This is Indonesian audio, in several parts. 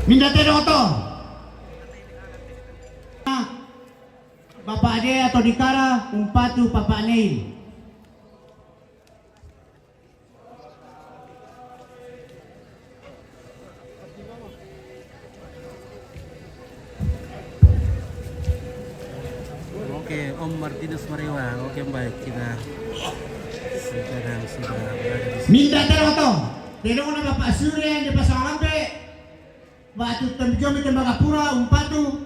Mindatero to. Bapak Ade atau Dikara umpatu Papa Neil. Oke, Om Martinus Marewa. Oke, baik, kita sekarang sudah berada di sini. Mindatero to. Tero na Bapak Surya di Pasang Lampe. Batu Temjomi Tembagapura umpatu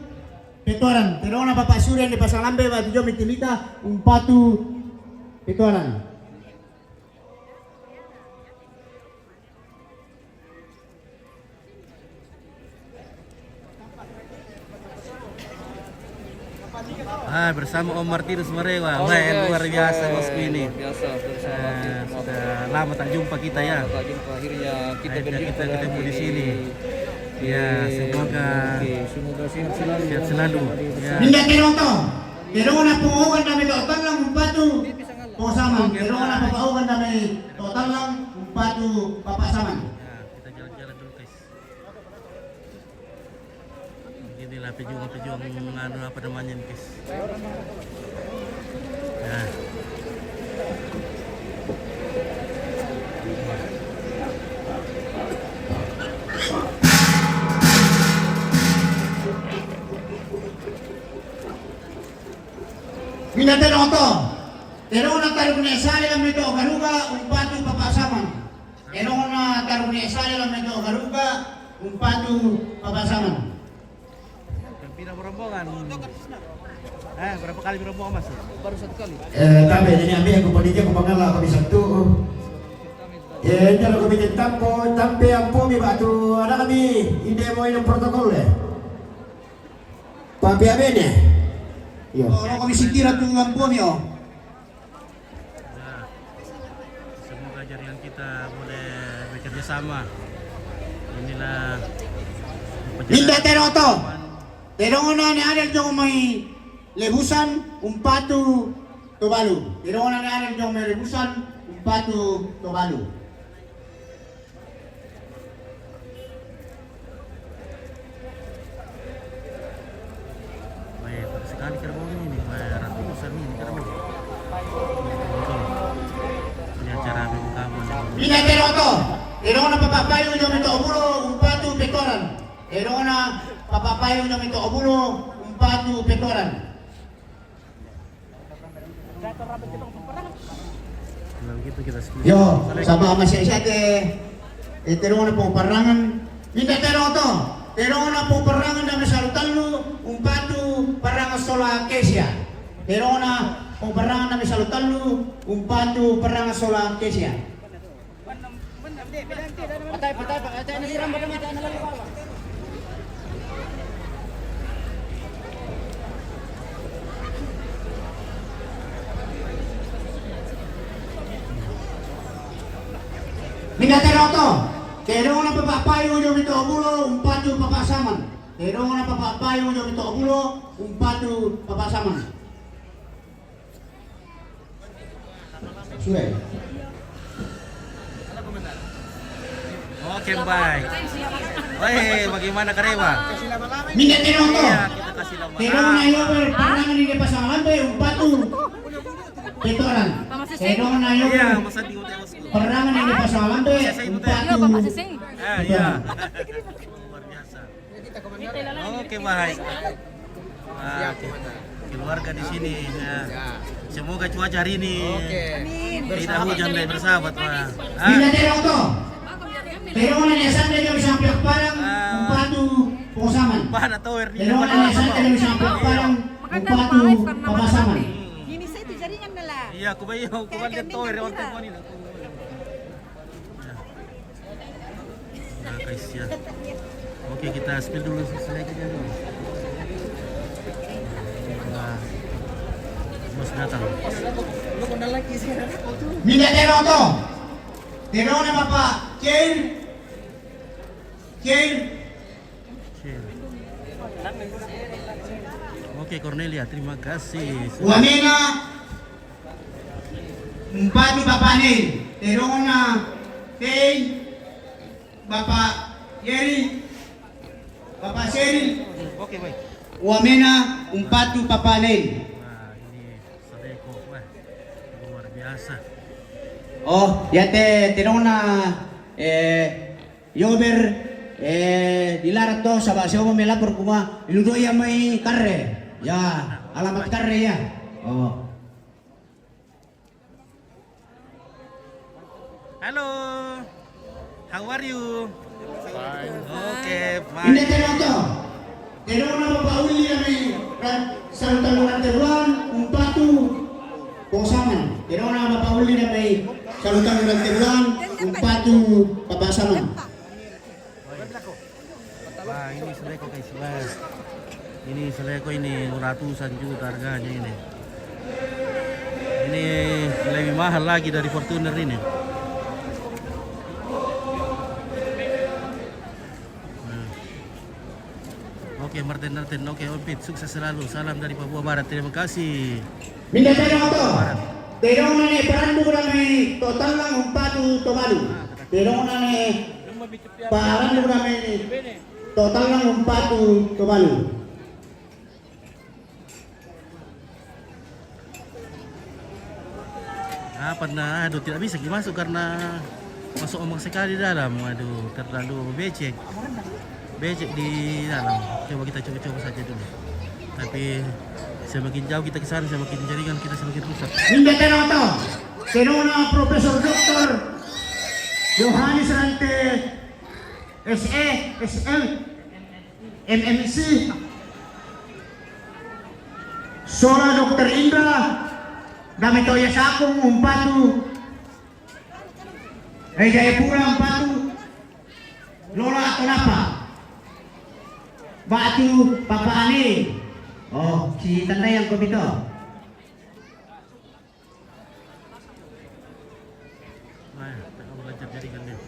Petoran. Tero na Bapak Surya di Pasang Lampe Batu Jomi Timika umpatu Petoran. Bersama Om Martinus Marewa. Wah, luar biasa bosku ini. Biasa Sudah lama tak jumpa kita ya. Tak jumpa akhirnya kita Akhirnya berjumpa kita ketemu lagi. di sini. Ya, semoga Semoga sehat selalu. sehat selalu. Ya. Mindatero to. Tero na pungukan kami total lang umpatu Papasaman. Tero na papaukan kami total lang umpatu Papasaman. Ya, kita jalan-jalan dulu guys. Inilah pejuang-pejuang apa namanya nih guys. Nah. Mindatero to. Tero na taruh ni esale lang ito garuga umpatu Papasaman. Tero na taruh ni esale lang ito garuga umpatu Papasaman. Pindah rombongan. Berapa kali rombongan masuk? Baru satu kali. Kami jadi ambil aku panitia aku panggil kami satu. Kalau kami tampe ampo mi batu ada kami ide mau ini protokol ya. Papi abene. Yo. Kalau kami sikira tu ampo mi oh. Nah, semoga jaringan kita boleh bekerja sama. Inilah Mindatero to. Tero na ni adel jong may lebusan umpatu Tuvalu. Tero na ni adel jong may lebusan umpatu Tuvalu. Baik, sekali kerbau ini, ratusan ini kerbau. Ini acara pembukaan. Mindatero to. Tero na papapayo jong ito obulo umpatu Petoran. Tero na papapayo jong ito obulo umpatu Petoran. Kalau gitu kita skip. Yo, sama masyarakat tero na po parangan. Mindatero to. Tero na po parangan na masalutan lu umpatu parangan sola kesia. Tero na po parangan na masalutan lu umpatu parangan sola kesia. Patay na siram bagaimana tayo nalalawa. Mindatero to. Tero na papapayo nyo ito obulo umpatu Papasaman. Tero na papapayo nyo ito obulo umpatu Papasaman. Suwe. Oke, baik. Woi, bagaimana Karewa? Mindatero to. Iya, kita kasih lama. Tero na yo parangan di Pasang Lampe umpatu Petoran. Tero na yo Iya, masa di hotel bosku. parangan di Pasang Lampe umpatu Iya. Luar biasa. Oke, baik. Oke. Keluarga di sini. Ya. Semoga cuaca hari ini tidak hujan dan bersahabat, Pak. Mindatero to. Tero na niyasan na yung sampai parang umpatu Papasaman. Bahan atau air Tero na niyasan na yung sampai parang umpatu Papasaman. Gini saya itu jaringan lah. Iya, aku bayar hukuman dia tahu air orang tua ini. Nah, guys ya. Oke, kita spill dulu selesai aja dulu. Nah, bos datang. Lu kena lagi sih. Mindatero to. Tero na Bapak Chen. Oke, Cornelia, terima kasih. Wamena umpatu Bapak Neil. Tero na kay Bapak Yeri Papa Sheryl, Oke, baik. Wamena, Umpatu, Papa Nel. Wah, ini Sadeko, wah, luar biasa. Oh, yate tinong na yober dilarat to sa basyo mo melapor kuma iludo ya may karre. Ya, alamat karre ya. Oh. Halo, how are you? Fine. Okay, Hindi fine. tinong to. Tinong na mapauli na may sa talunan teruan, Umpatu, Posaman. Tinong na mapauli na may salutan ng teruan, Umpatu, Papasaman. Wah, ini Sadeko guys, wah. Ini Sadeko ini ratusan juta harganya ini. Ini lebih mahal lagi dari Fortuner ini. Nah. Oke, Martin, oke, Ompit, sukses selalu. Salam dari Papua Barat, terima kasih. Minda tinong to. Tinong na ni parandu na may total lang Umpatu, Tomalu. Tinong na ni parandu na may total lang Umpatu, Tomalu. Apa nah, aduh tidak bisa dimasuk karena masuk omong sekali dalam. Aduh, terlalu becek. Becek di dalam. Coba kita coba saja dulu. Tapi semakin jauh kita ke sana, semakin jaringan kita semakin rusak. Minda tinong to. Tinong na Profesor Dr. Johannes Rante SE, SL, MMC, Sola Dr. Indra, Dami Toya Sakong, Umpatu, Jayapura, Umpatu, Lola Atonapa, Batu, Papa Ani. Oh, si Tanday yang komito. Nah, tak mau belajar jaringan dia.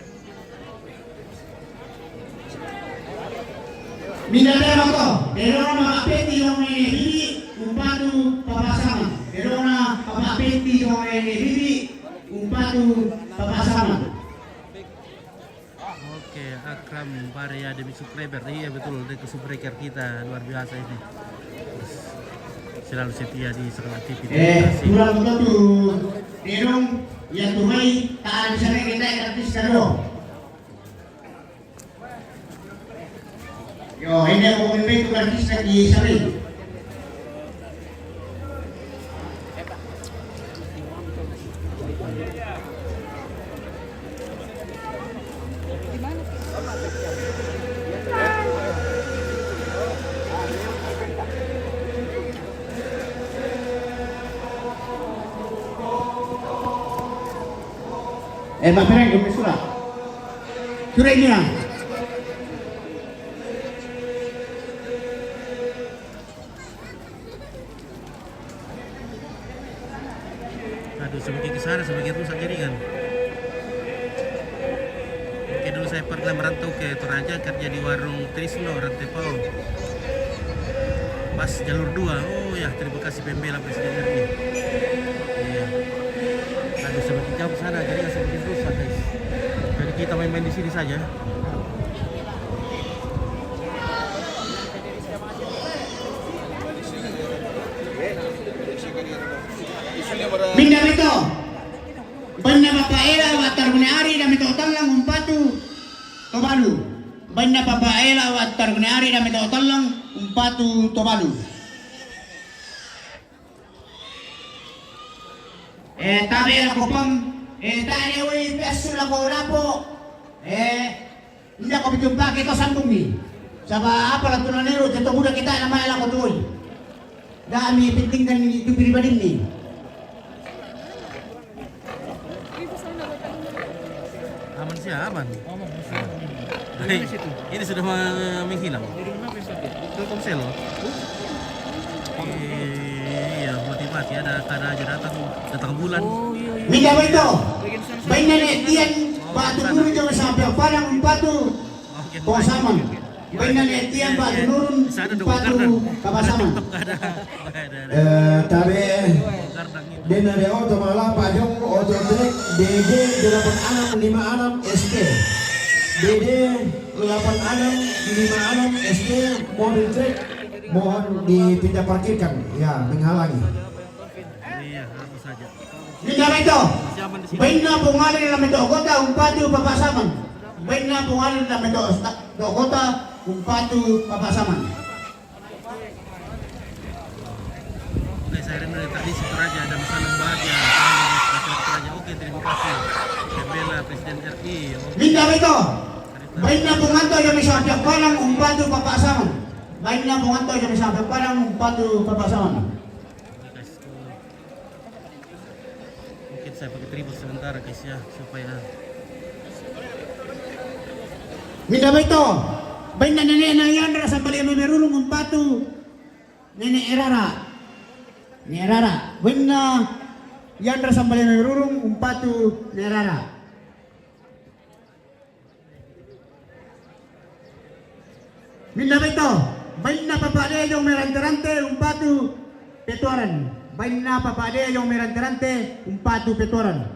Minda tinong to. Pero na makapiti yung bibi, Umpatu, Papasaman. Pero na makapiti yung bibi, Umpatu, Papasaman. Oke, Akram Barya demi subscriber. Iya betul, demi subscriber kita luar biasa ini. Selalu setia di segala aktivitas. Terima kasih. Kurang betul. Terong yang tumay, taan bisa rin kita yung artista no. Yo, hindi ako kumipay yung artista di sabi. Pak Fereng, kami surat. Surat ini lah. Aduh, semakin ke sana semakin rusak jaringan. Oke, dulu saya pernah merantau ke Toraja kerja di warung Trisno, Rantepau. Pas jalur 2. Oh ya, terima kasih pembela Presiden RI. Iya. Aduh, semakin jauh ke sana jaringan semakin rusak guys. Jadi kita main-main di sini saja. Minda ito. Banda papaela watar guneari dami total lang Umpatu, Tomalu. Banda papaela watar guneari dami total lang Umpatu, Tomalu. Tabi ako pang tayo ay peso lang ko na po. Hindi ako bitumpa kita sambung ni. Saba apa lang tunanero, dito muna kita na mahala ko doon. Dami pintinggan itu pribadi ni. Aman sih, aman. Ini sudah menghilang. Telkomsel. Iya, mati-mati ada aja datang bulan. Minda ba ito? Bain na netiyan, batu nurun yung sabi, parang Umpatu, Papasaman. Bain na netiyan, batu nurun, Umpatu, Papasaman. Tabi din dari auto malah pajong auto trek DG 8656 ST BD 8656 SD mobil trek mohon dipindah parkirkan ya menghalangi. Iya, apa saja. Minda ito. Siaman di sini. Bain na pungalin na ito kota umpatu papasaman. Bain na pungalin na ito kota umpatu papasaman. Oke, saya Reno dari tadi Situ Raja dan salam bahagia. Masyarakat Raja. Oke, terima kasih. Bela Presiden RI. Oke. Minda ito. Bain na punganto yung isabyak parang umpatu papasaman. Bain na punganto yung isabyak parang umpatu papasaman. Guys, mungkin saya pakai tripod sebentar guys ya supaya Minda ito. Bain na nene na yan sa bali may merulong umpatu. Nene erara. Ni erara. Bain na yan sa bali may merulong umpatu ni erara. Minda ito. Bain na papade yung meranterante umpatu petuaran. Bain na papade yung meranterante umpatu petuaran.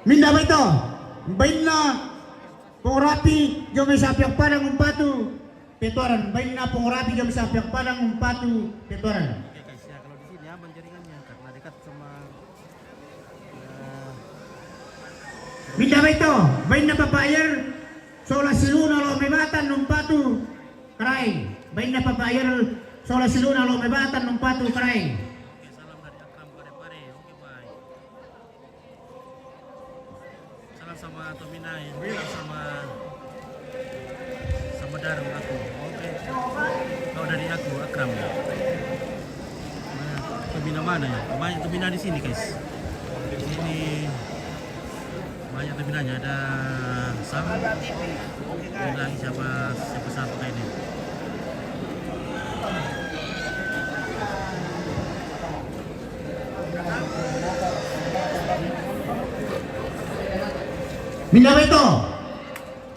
Minda ito. Bain na pungurapi yung may sapyak parang umpatu petuaran. Bain na pungurapi yung may sapyak parang umpatu petuaran. oke guys ya kalau di sini aman jaringannya karena dekat sama Minda ito. Bain na papayar sola siluna lo may batan umpatu karaing. Bain na papayar sola siluna lo may batan umpatu karaing. oke salam dari Akram Pare-Pare. Oke bye. Salam sama Tominai, sama Darul aku. Oke. Kalau dari aku Akram. Nah, Tomina mana ya? Banyak Tomina di sini guys. Di sini banyak Tominanya ada Sam. Ini lagi siapa satu kayak ini. Minda ito.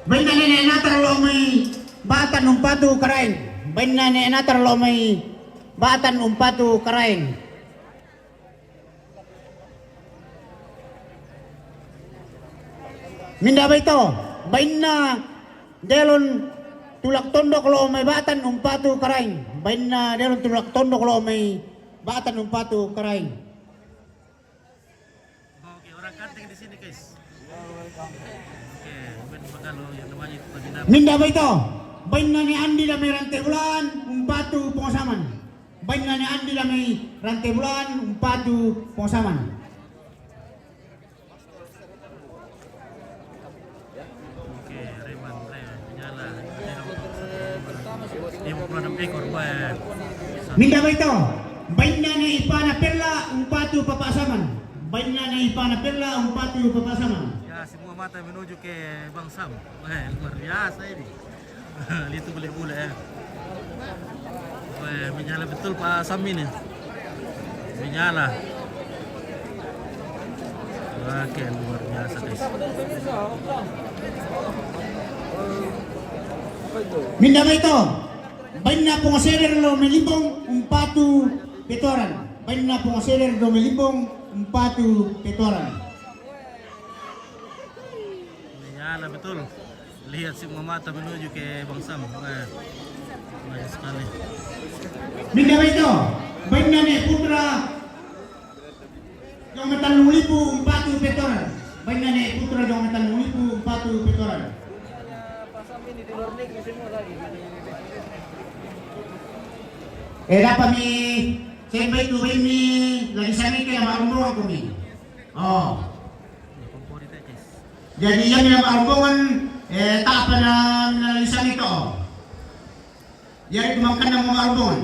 Bain na nene natar lo may batan umpatu karaing. Bain na nene natar lo may batan umpatu karaing. Minda ito. Bain na delon tulak tondok lo may batan umpatu karaing. Bain na delon tulak tondok lo may batan umpatu karaing. Oke, orang Kanteng di sini guys. Oke, bukan kalau yang namanya itu Tomina. Minda ito. Bain na ni Andi na may rante bulan umpatu pengosaman. Bain na ni Andi na may rante bulan umpatu pengosaman. Oke, Reman, menyala. 56 ekor bayar. Minda ito. Bain na ni Ipana Perla umpatu papasaman. Bain na ni Ipana Perla umpatu papasaman. Ya, semua mata menuju ke Bang Sam. Wah, luar biasa ini. Lihat tuh bule-bule ya. Wah, menyala betul Pak Sam ini. Menyala. Oke, luar biasa guys. Minda ito. Bain na pungasirer lo melibong umpatu petoran. Bain na pungasirer lo melibong umpatu petoran. Menyala betul. Lihat semua mata menuju ke Bang Sam. Wah, banyak sekali. Minda ito. Bain na ni putra yung metalong lipo umpatu petoran. Bain na ni putra yung metalong lipo umpatu petoran. Era pa mi siyempre tuwin mi lagi sa mi kaya maarungan ko mi. Oh. Kompor itu guys. Jadi yan yung maarungan tapa na nalisan ito. Yan kumangkan ng mga maarungan.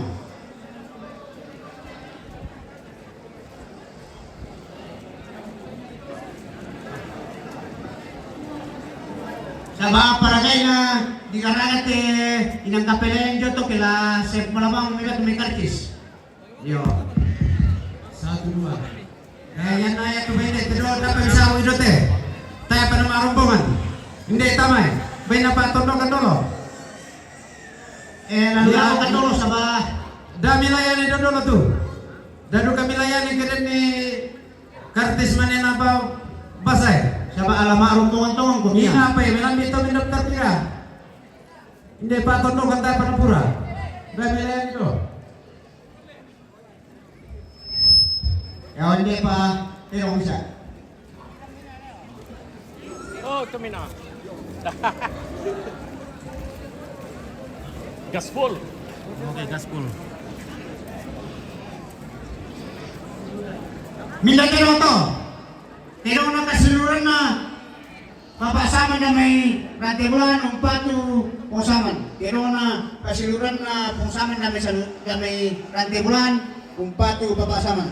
Sa mga paragay na di karangat inang kapelayan dito kila Sef Malamang may kartis. Yo. 1-2. Yan na yan tumete. Tidor na pag-isawi dito Tayo pa ng marumbungan. Hindi, tama Bay na pa tondo ka dolo. Lalu ka dolo sa ba? Dami na yan ito dolo tu. Dado kami layani keren ni kartis manen apa basay. Siapa alamak runtungan-tungan ko Ini niya. apa ya? Melang dito minaptar tira. Hindi pa ako no kanta panapura. Kami layani ko. Ya hindi pa tirong isa. Oh, kami na. Gaspol. Oke, gaspol. Minda tirong to. Tirong na kasiluran na papasama na may rantai bulan umpatu pungsaman. Tirong na kasiluran na pungsaman na may rantai bulan umpatu papasaman.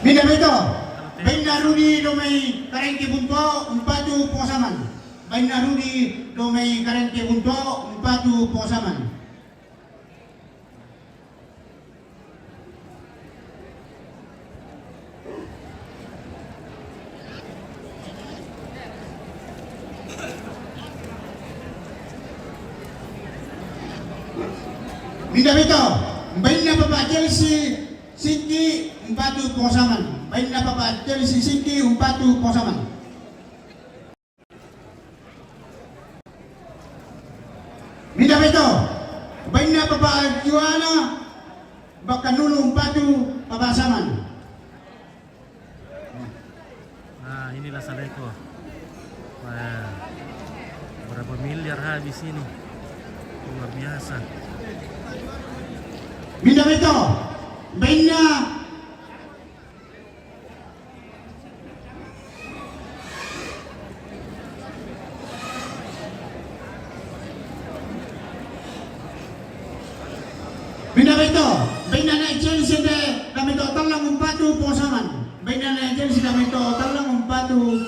Minda ito, bain na rudi do may karengki bunto, umpatu pungsaman. Bain na rudi do may karengki bunto, umpatu pungsaman. Minda ito, bain na Papa Chelsea Singki umpatu pungsaman. Bain na Papa Chelsea Singki umpatu pungsaman. Minda ito, bain na Papa Juana Bakanulu umpatu papasaman. Nah, inilah Saleko. Wah, berapa miliar habis ini. Luar biasa. Minda ito, bain na Chelsea de kami to talang umpatu pungsaman. Bain na Chelsea kami to talang umpatu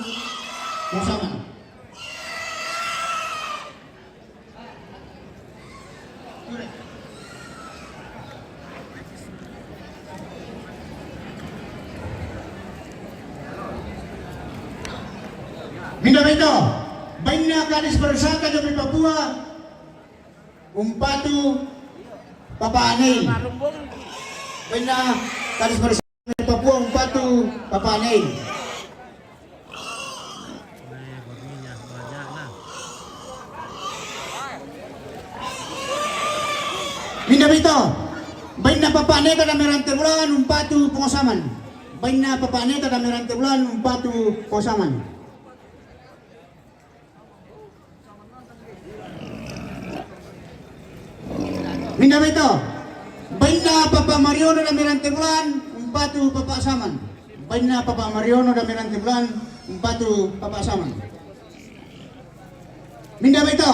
pungsaman. Minda ito, bain na Kadis Bersaka dari Papua umpatu papaanay. Bain na Kadis Bersaka dari Papua umpatu papaanay. Buat minyak banyak lah. Minda ito, bain na papaanay kada merante bulan umpatu pungsaman. Bain na papaanay kada merante bulan umpatu pungsaman. Minda ito, bain na Papa Mariono na Mirante Bulan, umpatu Papa Saman. Bain na Papa Mariono na Mirante Bulan, umpatu Papa Saman. Minda ito,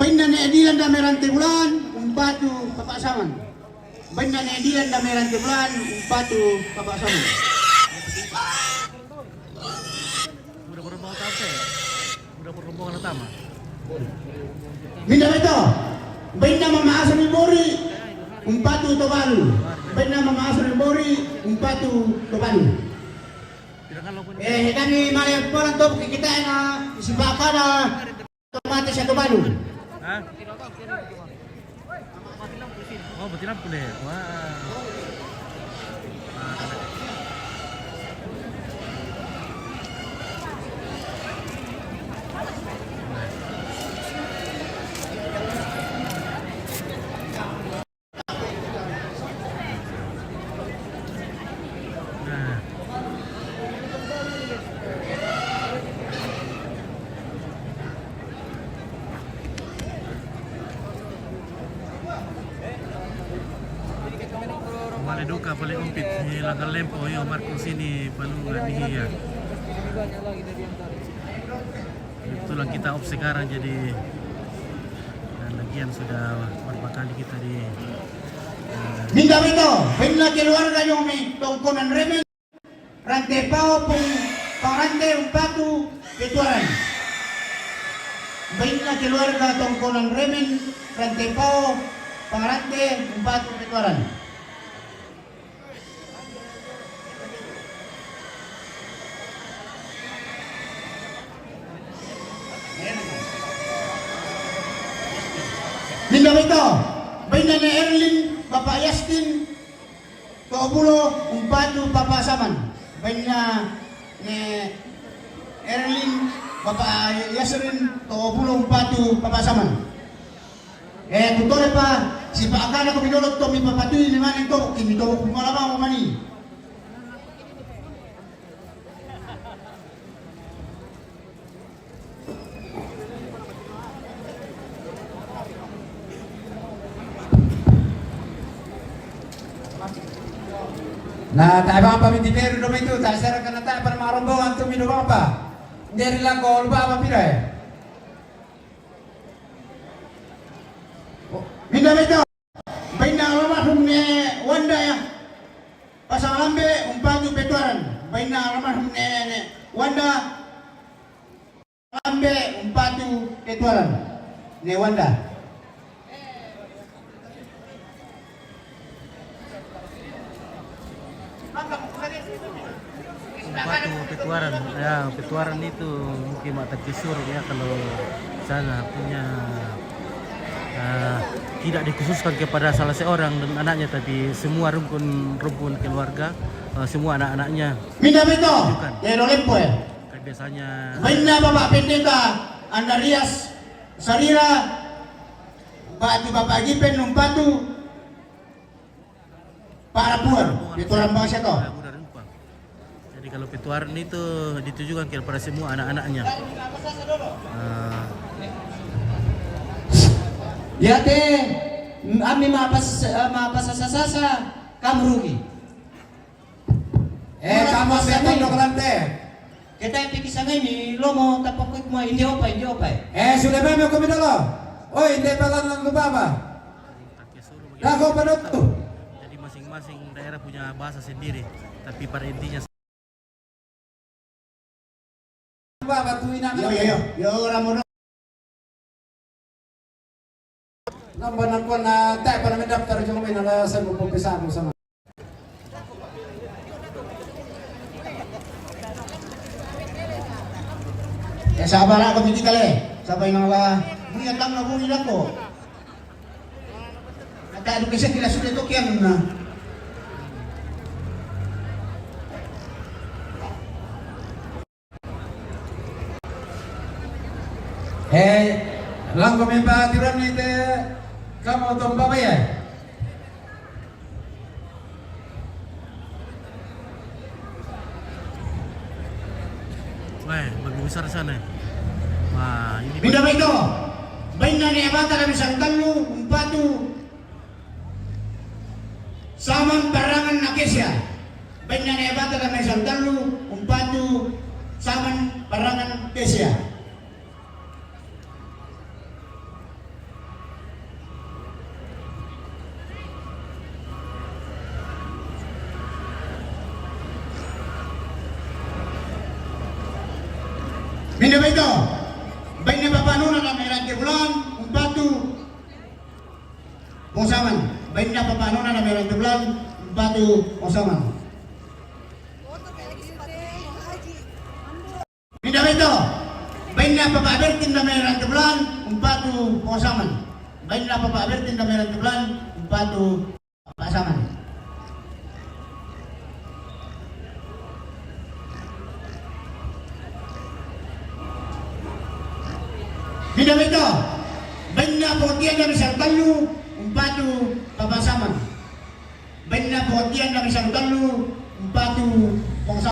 bain na Edilan na Mirante Bulan, umpatu Papa Saman. Bain na Edilan na Mirante Bulan, umpatu Papa Saman. Udah berubah apa? Udah berubah na tama. Minda ito, bain na Mama Asa Mimori, umpatu Tobalu. Bain na Mama Asa Mimori, umpatu Tobalu. Kami malayang po lang to, kikita na isibaka na tomate sa Tobalu. Hah? Oh, betul apa deh? Wah. Duka paling umpit ni langkah lempo yo Marco sini palungan nih ya. Itulah kita off sekarang jadi dan lagian sudah berapa kali kita di Minda ito, bain na keluarga yung may tongkonan remen, rante pao pong parante umpatu ketuaran. Bain na keluarga tongkonan remen, Frente po, pangarante, umpatu, petuaran. Mindaw ito, baina ni Erlin, Bapak Yastin, Kaubulo, umpatu, papasaman. Baina ni Erlin, Bapak Yasrin, Kaubulo, umpatu, papasaman. Tutore pa, si Pak Akana ko pinulot to, mi papatuloy ni Manin to, kimi to, kumalama mo mani. Na tayo mga pamintipero naman ito, tayo sarang ka na tayo para marombongan ito minumang pa. Hindi rin lang ko, lupa mapira eh. Mindaw ito, baina almarhum ni Wanda ya, pasalambe, umpatu, petuaran. Baina almarhum ni Wanda, pasalambe, umpatu, petuaran. Ni Wanda. Batu petuaran, ya petuaran itu mungkin mata kisur ya kalau sana punya tidak dikhususkan kepada salah seorang dan anaknya, tapi semua rumpun keluarga, semua anak-anaknya. Mindaw ito, ya Rolempo ya. Kan biasanya Baina Bapak Pendeta, Andarias, Sarira, Bapak Gipen, umpatu, para puan, petuaran bangsa to. mudah lupa. Jadi kalau petuaran itu ditujukan kepada semua anak-anaknya. Ya teh, kami mapasasasa, kamu rugi. Kamu betul dong lante. Kita pikir sana ini, lo mau tapok mo hindi opay. Sudah memang kami dulu. Oh, hindi pala lang lupa ba? Ako pa to. Jadi masing-masing daerah punya bahasa sendiri, tapi pada intinya Lupa ba tuwin namin? Yo, Ramon. Nambah nangkuan na tayo para may daftar yung may nalasan mo pumpisa mo sama. Sabar ako hindi kali. Sabay nga ba, buyat lang na buyat ako. At ano kasi kila sulit ito kyan na. Lang kami ba tiran ni te kamu tong babaya? wah, bagus besar sana. Wah, ini Mindaw ito, baina ni Abata kami sa talo, umpatu, saman parangan na kesya. Baina ni Abata kami sa talo, umpatu, saman parangan kesya. Mindaw ito, baina papanunan na may rante bulan, umpatu, pungsaman. Baina papanunan na may rante bulan, umpatu, pungsaman. Mindaw ito, baina papaabertin na may rante bulan, umpatu, pungsaman. Baina papaabertin na may rante bulan, umpatu, pasaman. Mindaw ito, baina potian na misang talo, umpatu, papasaman. Baina potian na misang talo, umpatu, pungsaman.